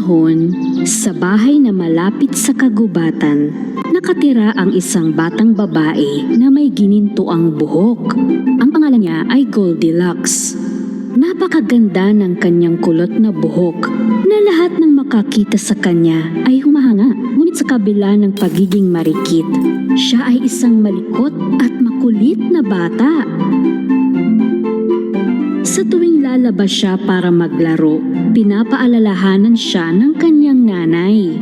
panahon, sa bahay na malapit sa kagubatan, nakatira ang isang batang babae na may ginintuang buhok. Ang pangalan niya ay Goldilocks. Napakaganda ng kanyang kulot na buhok na lahat ng makakita sa kanya ay humahanga. Ngunit sa kabila ng pagiging marikit, siya ay isang malikot at makulit na bata. Sa tuwing lalabas siya para maglaro, pinapaalalahanan siya ng kanyang nanay.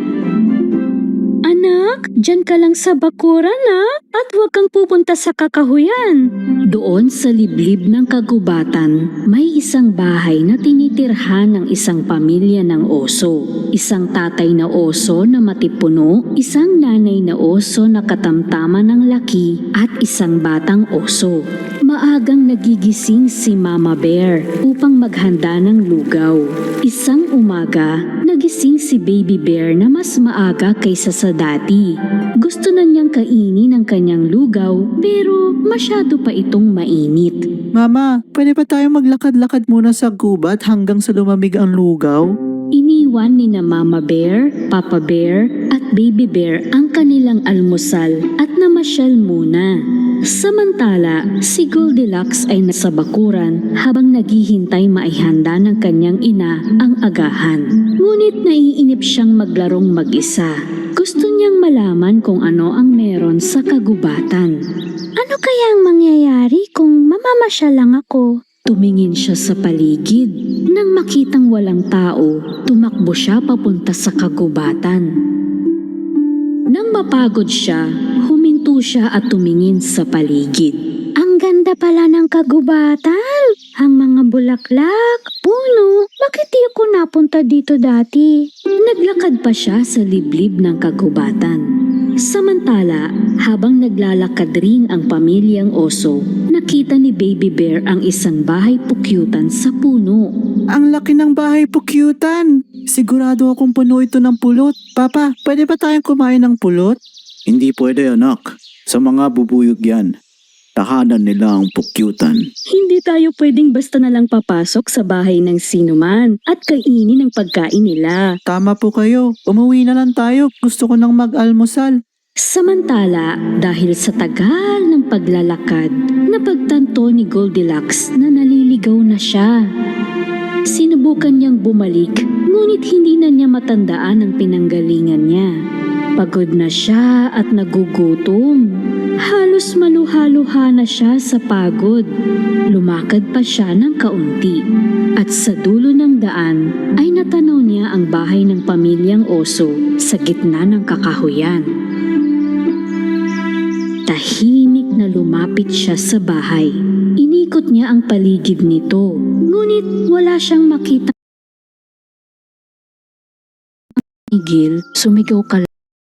Anak, dyan ka lang sa bakuran at huwag kang pupunta sa kakahuyan. Doon sa liblib ng kagubatan, may isang bahay na tinitirhan ng isang pamilya ng oso. Isang tatay na oso na matipuno, isang nanay na oso na katamtaman ng laki, at isang batang oso. Maagang nagigising si Mama Bear upang maghanda ng lugaw. Isang umaga, nagising si Baby Bear na mas maaga kaysa sa dati. Gusto na niyang kainin ang kanyang lugaw pero masyado pa itong mainit. Mama, pwede ba tayong maglakad-lakad muna sa gubat hanggang sa lumamig ang lugaw? Iniwan ni na Mama Bear, Papa Bear at Baby Bear ang kanilang almusal at namasyal muna. Samantala, si Goldilocks ay nasa bakuran habang naghihintay maihanda ng kanyang ina ang agahan. Ngunit naiinip siyang maglarong mag-isa. Gusto niyang malaman kung ano ang meron sa kagubatan. Ano kaya ang mangyayari kung mamamasyal lang ako? Tumingin siya sa paligid. Nang makitang walang tao, tumakbo siya papunta sa kagubatan. Nang mapagod siya, huminto siya at tumingin sa paligid. Ang ganda pala ng kagubatan! Ang mga bulaklak, puno, bakit di ako napunta dito dati? Naglakad pa siya sa liblib ng kagubatan. Samantala, habang naglalakad ring ang pamilyang oso, nakita ni Baby Bear ang isang bahay pukyutan sa puno. Ang laki ng bahay pukyutan! Sigurado akong puno ito ng pulot. Papa, pwede ba tayong kumain ng pulot? Hindi pwede anak. Sa mga bubuyog yan. Tahanan nila ang pukyutan. Hindi tayo pwedeng basta na lang papasok sa bahay ng sinuman at kainin ang pagkain nila. Tama po kayo. Umuwi na lang tayo. Gusto ko nang mag-almusal. Samantala, dahil sa tagal ng paglalakad, napagtanto ni Goldilocks na naliligaw na siya. Sinubukan niyang bumalik, ngunit hindi na niya matandaan ang pinanggalingan niya. Pagod na siya at nagugutom. Halos maluha-luha na siya sa pagod. Lumakad pa siya ng kaunti. At sa dulo ng daan ay natanaw niya ang bahay ng pamilyang oso sa gitna ng kakahuyan. Tahimik na lumapit siya sa bahay. Inikot niya ang paligid nito, ngunit wala siyang makita. Igil, sumigaw ka